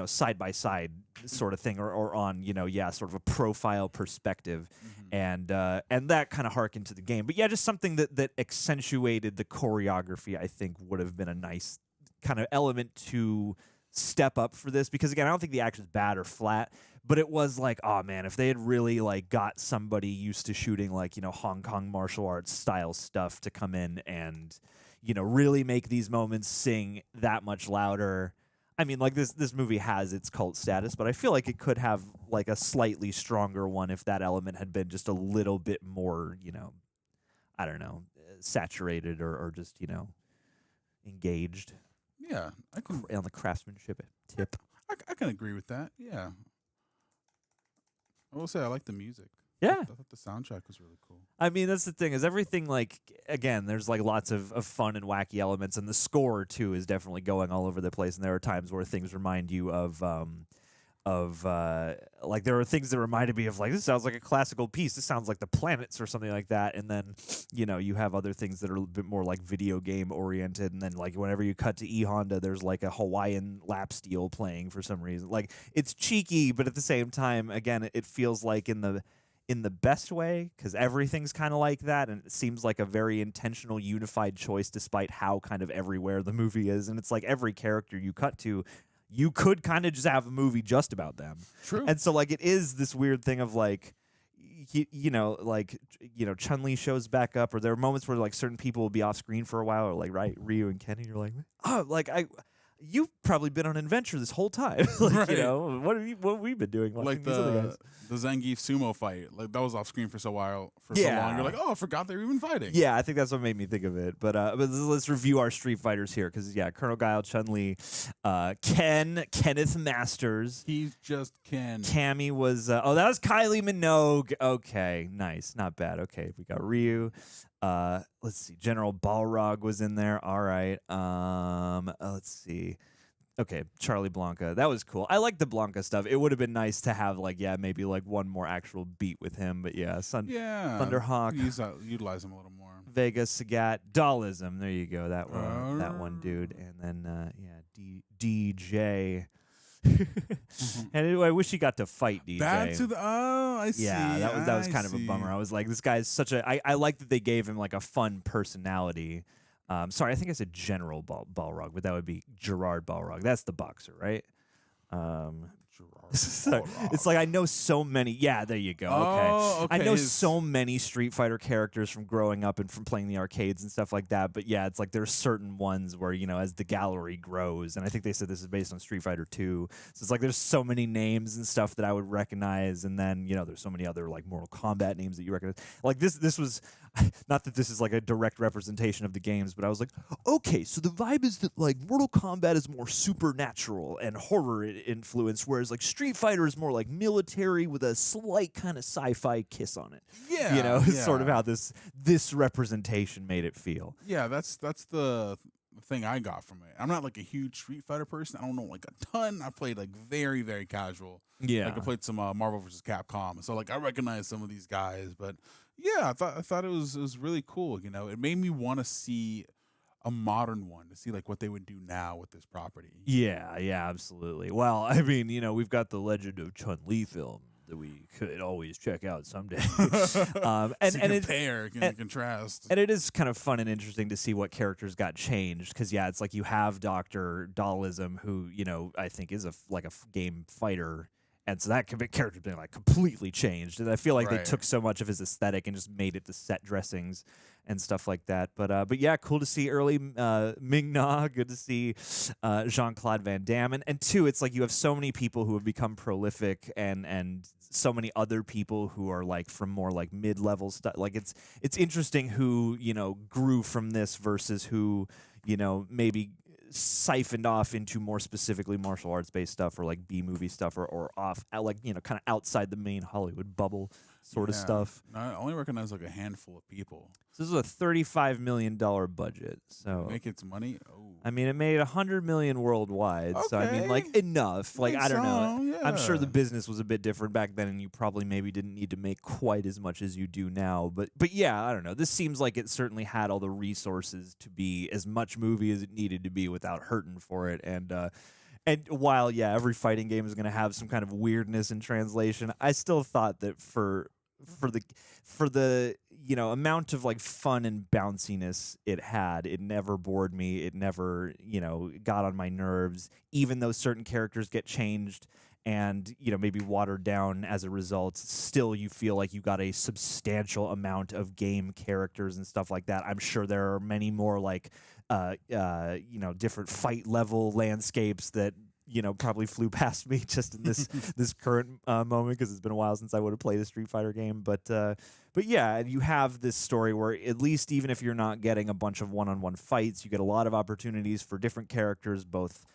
side-by-side sort of thing or on, sort of a profile perspective. And that kind of harkened to the game. But yeah, just something that accentuated the choreography, I think would have been a nice kind of element to step up for this, because again, I don't think the action's bad or flat, but it was like, oh man, if they had really like got somebody used to shooting like, Hong Kong martial arts style stuff to come in and, really make these moments sing that much louder. I mean, like this movie has its cult status, but I feel like it could have like a slightly stronger one if that element had been just a little bit more, I don't know, saturated or just, engaged. Yeah, I can on the craftsmanship tip. I can agree with that. Yeah, I will say I like the music. Yeah. I thought the soundtrack was really cool. I mean, that's the thing is everything like, again, there's like lots of fun and wacky elements, and the score too is definitely going all over the place. And there are times where things remind you of like there are things that reminded me of like, this sounds like a classical piece. This sounds like the planets or something like that. And then, you know, you have other things that are a bit more like video game oriented. And then like whenever you cut to E Honda, there's like a Hawaiian lap steel playing for some reason. Like it's cheeky, but at the same time, again, it feels like in the best way, because everything's kind of like that, and it seems like a very intentional, unified choice despite how kind of everywhere the movie is. And it's like every character you cut to, you could kind of just have a movie just about them. True. And so like it is this weird thing of like, Chun Li shows back up, or there are moments where like certain people will be off screen for a while, or like Ryu and Ken, and you're like, oh, like you've probably been on an adventure this whole time. Like, Right. you know, what have we been doing? Like these other guys? the Zangeif sumo fight, like that was off screen for so long. You're like, oh, I forgot they were even fighting. Yeah, I think that's what made me think of it. But let's review our Street Fighters here, because Colonel Guile, Chun Li, Kenneth Masters. He's just Ken. Cammy was that was Kylie Minogue. Okay, nice, not bad. Okay, we got Ryu. Let's see, General Balrog was in there. All right. Let's see. Okay, Charlie Blanka. That was cool. I like the Blanka stuff. It would have been nice to have maybe one more actual beat with him. But Thunderhawk. Utilize him a little more. Vega, Sagat, Dhalsim. There you go. That one dude. And then Dee Jay. And I wish he got to fight Dee Jay. I see. Yeah, that was kind of a bummer. I was like, this guy's such a. I like that they gave him like a fun personality. Sorry, I think I said General Balrog, but that would be Gerard Balrog. That's the boxer, right? It's like I know so many. Yeah, there you go. Okay. I know so many Street Fighter characters from growing up and from playing the arcades and stuff like that. But yeah, it's like there's certain ones where, as the gallery grows, and I think they said this is based on Street Fighter 2. So it's like there's so many names and stuff that I would recognize, and then there's so many other like Mortal Kombat names that you recognize. Like this was not that this is like a direct representation of the games, but I was like, okay, so the vibe is that like Mortal Kombat is more supernatural and horror influence, whereas like Street Fighter is more like military with a slight kind of sci-fi kiss on it. Yeah, It's sort of how this representation made it feel. Yeah, that's the thing I got from it. I'm not like a huge Street Fighter person. I don't know like a ton. I played like very, very casual. Yeah, like I played some Marvel vs. Capcom, so like I recognize some of these guys. But yeah, I thought it was really cool. It made me want to see a modern one, to see like what they would do now with this property. Yeah, absolutely. Well, I mean, we've got the Legend of Chun Li film that we could always check out someday. And contrast. And it is kind of fun and interesting to see what characters got changed, because it's like you have Dr. Dhalsim, who I think is a game fighter. And so that character's been like completely changed, and I feel like they took so much of his aesthetic and just made it the set dressings and stuff like that. But yeah, cool to see early Ming-Na. Good to see Jean-Claude Van Damme, and two, it's like you have so many people who have become prolific, and so many other people who are like from more like mid-level stuff. Like it's interesting who grew from this versus who maybe siphoned off into more specifically martial arts based stuff, or like B-movie stuff, or off like kind of outside the main Hollywood bubble sort of stuff. I only recognize like a handful of people. So this is a $35 million budget. So make its money. I mean, it made $100 million worldwide. Okay. So I mean, like enough. Like I don't know. Yeah. I'm sure the business was a bit different back then, and you probably maybe didn't need to make quite as much as you do now. But yeah, I don't know. This seems like it certainly had all the resources to be as much movie as it needed to be without hurting for it. And while every fighting game is going to have some kind of weirdness in translation, I still thought that for the amount of like fun and bounciness it had, it never bored me. It never got on my nerves, even though certain characters get changed and maybe watered down as a result. Still, you feel like you got a substantial amount of game characters and stuff like that. I'm sure there are many more like different fight level landscapes that probably flew past me just in this current moment, because it's been a while since I would have played a Street Fighter game. But yeah, you have this story where at least even if you're not getting a bunch of one-on-one fights, you get a lot of opportunities for different characters, both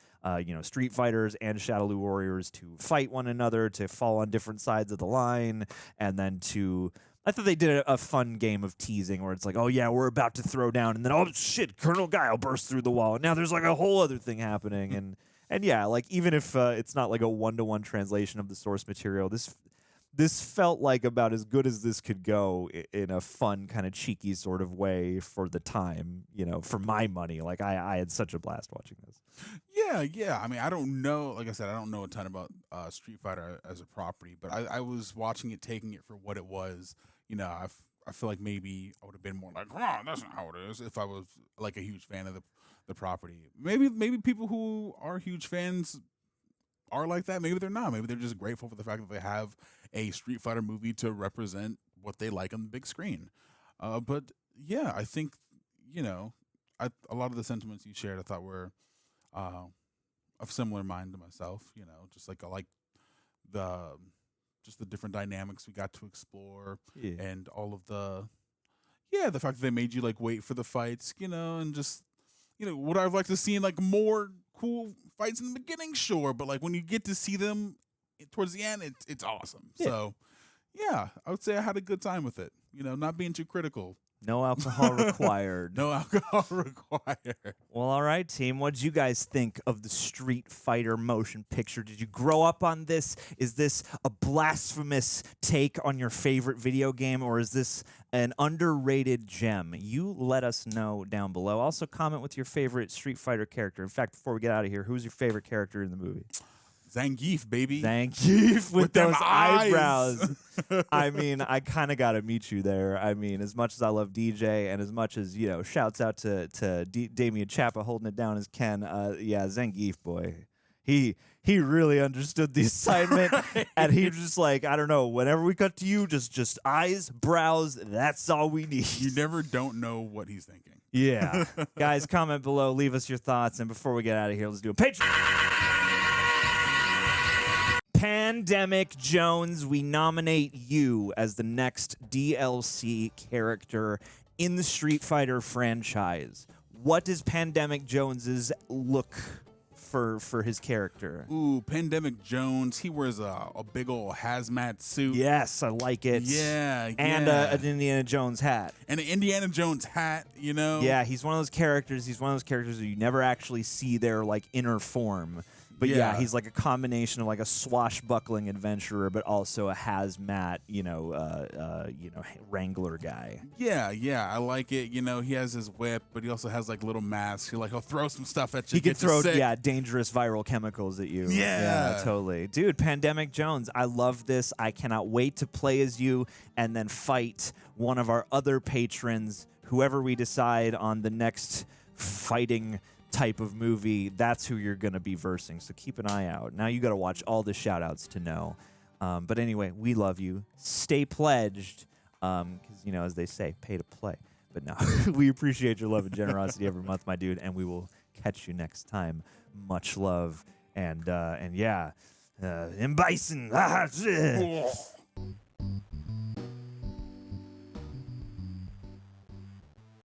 Street Fighters and Shadowloo Warriors to fight one another, to fall on different sides of the line, and then to... I thought they did a fun game of teasing where it's like, oh, yeah, we're about to throw down, and then, oh, shit, Colonel Guile bursts through the wall. And now there's like a whole other thing happening. And yeah, like even if it's not like a one-to-one translation of the source material, this felt like about as good as this could go in a fun, kind of cheeky sort of way for the time, for my money. Like, I had such a blast watching this. Yeah. I mean, I don't know. Like I said, I don't know a ton about Street Fighter as a property, but I was watching it, taking it for what it was. I feel like maybe I would have been more like, oh, that's not how it is, if I was like a huge fan of the property. Maybe people who are huge fans are like that. Maybe they're not. Maybe they're just grateful for the fact that they have a Street Fighter movie to represent what they like on the big screen. But yeah, I think, a lot of the sentiments you shared I thought were of similar mind to myself. Just like I like the different dynamics we got to explore, and all of the fact that they made you like wait for the fights, and just what I'd like to see in like more cool fights in the beginning, sure, but like when you get to see them towards the end, it's awesome. Yeah. So yeah, I would say I had a good time with it. Not being too critical. No alcohol required. No alcohol required. Well, all right, team. What did you guys think of the Street Fighter motion picture? Did you grow up on this? Is this a blasphemous take on your favorite video game, or is this an underrated gem? You let us know down below. Also, comment with your favorite Street Fighter character. In fact, before we get out of here, who's your favorite character in the movie? Zangeif, baby. Zangeif with those eyebrows. I mean, I kind of got to meet you there. I mean, as much as I love Dee Jay and as much as, shouts out to Damian Chapa holding it down as Ken, yeah, Zangeif, boy. He really understood the assignment, and he was just like, I don't know, whenever we cut to you, just eyes, brows, that's all we need. You never don't know what he's thinking. Yeah. Guys, comment below, leave us your thoughts, and before we get out of here, let's do a Patron. Pandemic Jones, we nominate you as the next DLC character in the Street Fighter franchise. What does Pandemic Jones's look for his character? Ooh, Pandemic Jones, he wears a big old hazmat suit. Yes, I like it. Yeah. And an Indiana Jones hat. And an Indiana Jones hat, Yeah, he's one of those characters. He's one of those characters that you never actually see their like inner form. But yeah, he's like a combination of like a swashbuckling adventurer, but also a hazmat, wrangler guy. Yeah, I like it. He has his whip, but he also has like little masks. He'll throw some stuff at you. He can throw dangerous viral chemicals at you. Yeah, totally, dude. Pandemic Jones, I love this. I cannot wait to play as you and then fight one of our other patrons, whoever we decide on the next fighting type of movie. That's who you're going to be versing, so keep an eye out. Now you got to watch all the shout outs to know. But anyway, we love you. Stay pledged, because as they say, pay to play. But no, we appreciate your love and generosity every month, my dude, and we will catch you next time. Much love, and yeah, M Bison.